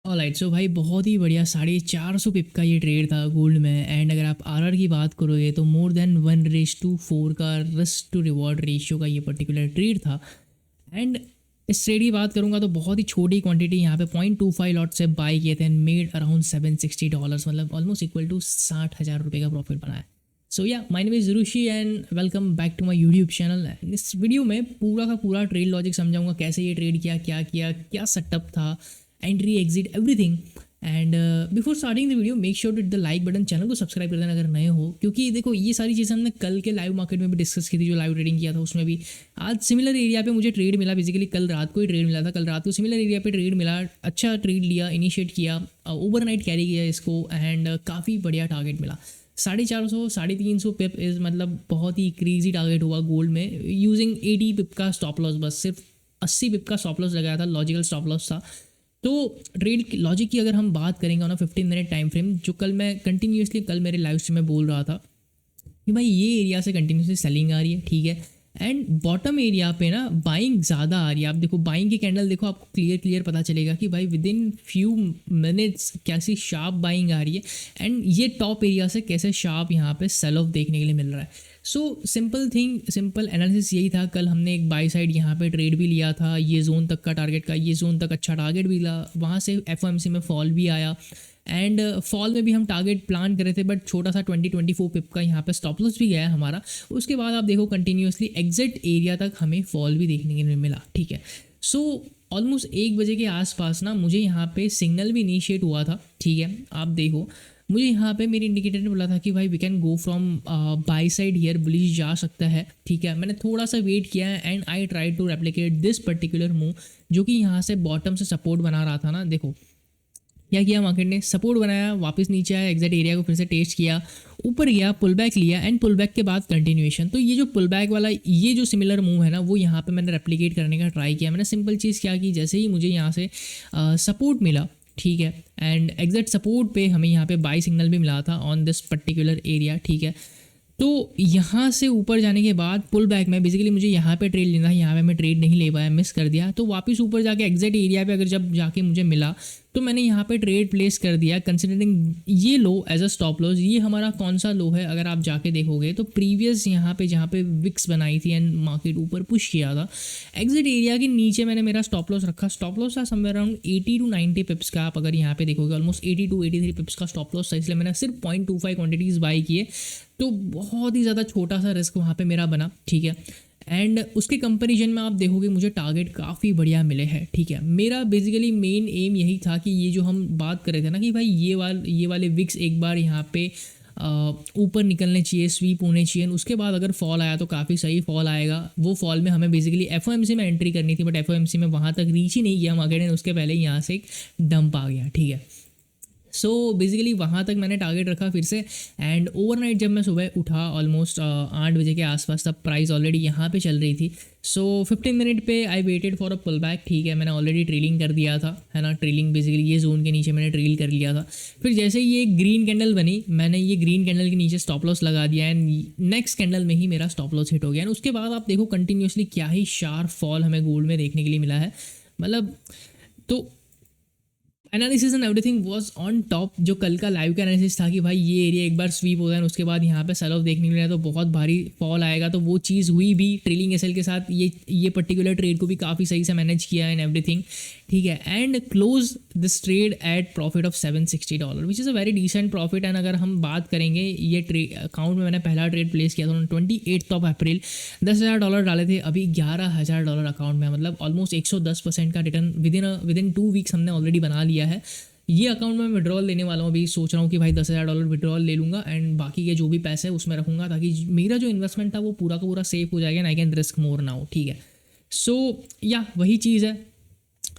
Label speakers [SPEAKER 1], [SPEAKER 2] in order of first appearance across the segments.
[SPEAKER 1] Alright, सो भाई बहुत ही बढ़िया 450 पिप का ये ट्रेड था गोल्ड में। एंड अगर आप आरआर की बात करोगे तो मोर देन 1:4 का रिस्क टू रिवॉर्ड रेशियो का ये पर्टिकुलर ट्रेड था। एंड इस ट्रेड की बात करूंगा तो बहुत ही छोटी क्वांटिटी यहाँ पे 0.25 लॉट से बाई किए थे एंड मेड अराउंड $760, मतलब ऑलमोस्ट इक्वल टू 60,000 रुपये का प्रॉफिट बनाया। So yeah my name is Rishi and welcome back to my YouTube channel. इस वीडियो में पूरा का पूरा ट्रेड लॉजिक समझाऊंगा, कैसे ये ट्रेड किया, क्या सेटअप था, entry exit everything. And before starting the video make sure to hit the like button, channel को सब्सक्राइब कर देना अगर नए हो, क्योंकि देखो ये सारी चीज़ें हमने कल के लाइव मार्केट में भी डिस्कस की थी, जो लाइव ट्रेडिंग किया था उसमें भी। आज सिमिलर एरिया पे मुझे ट्रेड मिला, बेसिकली कल रात को ही ट्रेड मिला था, कल रात को सिमिलर एरिया पे ट्रेड मिला, अच्छा ट्रेड लिया, इनिशिएट किया, ओवरनाइट कैरी किया इसको एंड काफ़ी बढ़िया टारगेट मिला। 450 350 पिप इज़ मतलब बहुत ही क्रेजी टारगेट हुआ गोल्ड में, यूजिंग 80 पिप का स्टॉप लॉस, बस सिर्फ 80 पिप का स्टॉप लॉस लगाया था, लॉजिकल स्टॉप लॉस था। तो ट्रेड लॉजिक की अगर हम बात करेंगे ऑन 15 मिनट टाइम फ्रेम, जो कल मैं कंटिन्यूसली कल मेरे लाइव स्ट्रीम में बोल रहा था कि भाई ये एरिया से कंटिन्यूसली सेलिंग आ रही है, ठीक है। एंड बॉटम एरिया पे ना बाइंग ज़्यादा आ रही है। आप देखो बाइंग की कैंडल देखो, आपको क्लियर पता चलेगा कि भाई विद इन फ्यू मिनट्स कैसी शार्प बाइंग आ रही है एंड ये टॉप एरिया से कैसे शार्प यहाँ पे सेल ऑफ देखने के लिए मिल रहा है। सो सिंपल एनालिसिस यही था। कल हमने एक बाई साइड यहाँ पे ट्रेड भी लिया था, ये जोन तक का टारगेट का, ये जोन तक अच्छा टारगेट भी लिया, वहाँ से एफओएमसी में फॉल भी आया एंड फॉल में भी हम टारगेट प्लान करे थे, बट छोटा सा 20-24 पिप का यहाँ पे स्टॉप लॉस भी गया है हमारा। उसके बाद आप देखो कंटिन्यूसली एग्जिट एरिया तक हमें फॉल भी देखने के लिए मिला, ठीक है। सो ऑलमोस्ट 1 बजे के आसपास ना मुझे यहाँ पे सिग्नल भी इनिशिएट हुआ था, ठीक है। आप देखो मुझे यहाँ पे मेरे इंडिकेटर ने बोला था कि भाई we can go from buy side here, bullish जा सकता है, ठीक है। मैंने थोड़ा सा वेट किया है and I try to replicate this particular move, जो कि यहाँ से बॉटम से सपोर्ट बना रहा था ना। देखो क्या किया मार्केट ने, सपोर्ट बनाया, वापस नीचे आया, एग्जैक्ट एरिया को फिर से टेस्ट किया, ऊपर गया, पुल बैक लिया एंड पुल बैक के बाद कंटिन्यूएशन। तो ये जो पुल बैक वाला ये जो सिमिलर मूव है ना, वो यहाँ पे मैंने रेप्लिकेट करने का ट्राई किया। मैंने सिंपल चीज़ क्या की, जैसे ही मुझे यहाँ से सपोर्ट मिला, ठीक है, एंड एग्जैक्ट सपोर्ट पे हमें यहाँ पे बाई सिग्नल भी मिला था ऑन दिस पर्टिकुलर एरिया, ठीक है। तो यहाँ से ऊपर जाने के बाद पुल बैक में बेसिकली मुझे यहाँ पे ट्रेड लेना है, यहाँ पे मैं ट्रेड नहीं ले पाया, मिस कर दिया। तो वापस ऊपर जाके एग्जैक्ट एरिया पे अगर जब जाके मुझे मिला तो मैंने यहाँ पे ट्रेड प्लेस कर दिया, कंसिडरिंग ये लो एज अ स्टॉप लॉस। ये हमारा कौन सा लो है, अगर आप जाके देखोगे तो प्रीवियस यहाँ पे जहाँ पे विक्स बनाई थी एंड मार्केट ऊपर पुश किया था, एग्जिट एरिया के नीचे मैंने मेरा स्टॉप लॉस रखा। स्टॉप लॉस था समवेयर अराउंड 80-90 पिप्स का। आप अगर यहाँ पे देखोगे ऑलमोस्ट 82-83 पिप्स का स्टॉप लॉस था, इसलिए मैंने सिर्फ 0.25 क्वांटिटीज़ बाई किए। तो बहुत ही ज़्यादा छोटा सा रिस्क वहाँ पे मेरा बना, ठीक है। एंड उसके कंपैरिजन में आप देखोगे मुझे टारगेट काफ़ी बढ़िया मिले हैं, ठीक है। मेरा बेसिकली मेन एम यही था कि ये जो हम बात कर रहे थे ना कि भाई ये वाले विक्स एक बार यहाँ पे ऊपर निकलने चाहिए, स्वीप होने चाहिए, उसके बाद अगर फॉल आया तो काफ़ी सही फॉल आएगा। वो फॉल में हमें बेसिकली एफओएमसी में एंट्री करनी थी, बट एफओएमसी में वहाँ तक रीच ही नहीं किया मार्केट ने, उसके पहले यहाँ से एक डंप आ गया, ठीक है। सो बेसिकली वहाँ तक मैंने टारगेट रखा फिर से। एंड ओवरनाइट जब मैं सुबह उठा ऑलमोस्ट 8 बजे के आसपास, तब प्राइस ऑलरेडी यहाँ पे चल रही थी। सो 15 मिनट पे I waited for a pull back, ठीक है। मैंने ऑलरेडी ट्रेलिंग कर दिया था, है ना। ट्रेलिंग बेसिकली ये जोन के नीचे मैंने ट्रेल कर लिया था। फिर जैसे ही ये ग्रीन कैंडल बनी, मैंने ये ग्रीन कैंडल के नीचे स्टॉप लॉस लगा दिया एंड नेक्स्ट कैंडल में ही मेरा स्टॉप लॉस हिट हो गया। एंड उसके बाद आप देखो कंटिन्यूसली क्या ही शार्प फॉल हमें गोल्ड में देखने के लिए मिला है, मतलब। तो analysis and everything was on top. जो कल का लाइव का एनालिसिस था कि भाई ये एरिया एक बार स्वीप हो जाए उसके बाद यहाँ पे सेल ऑफ देखने मिला तो बहुत भारी फॉल आएगा, तो वो चीज़ हुई भी। ट्रेलिंग एसएल के साथ ये पर्टिकुलर ट्रेड को भी काफ़ी सही से मैनेज किया एंड एवरीथिंग, ठीक है। And close this trade at profit of $760, which is a very decent profit. And अगर हम बात करेंगे ये अकाउंट में मैंने पहला ट्रेड प्लेस किया था 28 अप्रैल, $10,000 डाले थे, अभी $11,000 अकाउंट में, मतलब ऑलमोस्ट 110% का रिटर्न विद इन 2 वीक्स हमने ऑलरेडी बना लिया है। ये अकाउंट में विड्रॉल लेने वाला हूँ, अभी सोच रहा हूँ कि भाई $10,000 विड्रॉल ले लूँगा एंड बाकी के जो भी पैसे है उसमें रखूँगा, ताकि मेरा जो इन्वेस्टमेंट था वो पूरा का पूरा सेफ हो जाएगा and I can risk more now, ठीक है। सो या वही चीज़ है।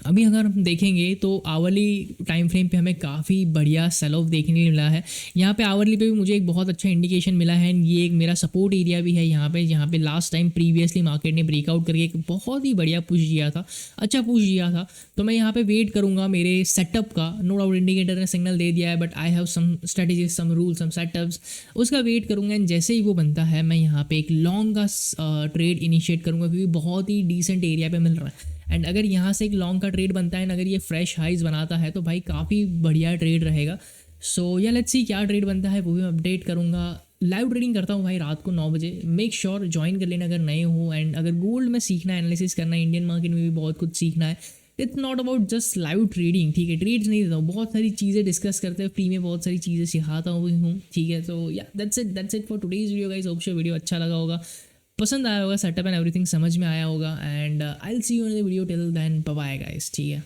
[SPEAKER 1] अभी अगर हम देखेंगे तो आवरली टाइम फ्रेम पे हमें काफ़ी बढ़िया सेल ऑफ देखने को मिला है। यहाँ पे आवरली पे भी मुझे एक बहुत अच्छा इंडिकेशन मिला है। ये एक मेरा सपोर्ट एरिया भी है यहाँ पे, जहाँ पे लास्ट टाइम प्रीवियसली मार्केट ने ब्रेकआउट करके एक बहुत ही बढ़िया पुश दिया था, अच्छा पुश दिया था। तो मैं यहाँ पे वेट करूँगा मेरे सेटअप का। नो डाउट इंडिकेटर ने सिग्नल दे दिया है, but I have some strategies, some rule, some setups, उसका वेट करूँगा। एंड जैसे ही वो बनता है मैं यहाँ पे एक लॉन्ग का ट्रेड इनिशिएट करूँगा, क्योंकि बहुत ही डिसेंट एरिया पे मिल रहा है। एंड अगर यहाँ से एक लॉन्ग का ट्रेड बनता है एंड अगर ये फ्रेश हाइज बनाता है तो भाई काफ़ी बढ़िया ट्रेड रहेगा। सो या लेट्स सी क्या ट्रेड बनता है, वो भी मैं अपडेट करूँगा। लाइव ट्रेडिंग करता हूँ भाई रात को 9 बजे, मेक श्योर ज्वाइन कर लेना अगर नए हो। एंड अगर गोल्ड में सीखना है, एनालिसिस करना है, इंडियन मार्केट में भी बहुत कुछ सीखना है, it's not about just live trading, ठीक है, ट्रेड्स नहीं देता हूँ, बहुत सारी चीज़ें डिस्कस करते हैं फ्री में, बहुत सारी चीज़ें सिखाता हूँ, ठीक है। तो या that's it for today's video guys, hope so video अच्छा लगा होगा, पसंद आया होगा, सेटअप एंड एवरीथिंग समझ में आया होगा। And I will see you in the video, till then bye bye guys, ठीक है।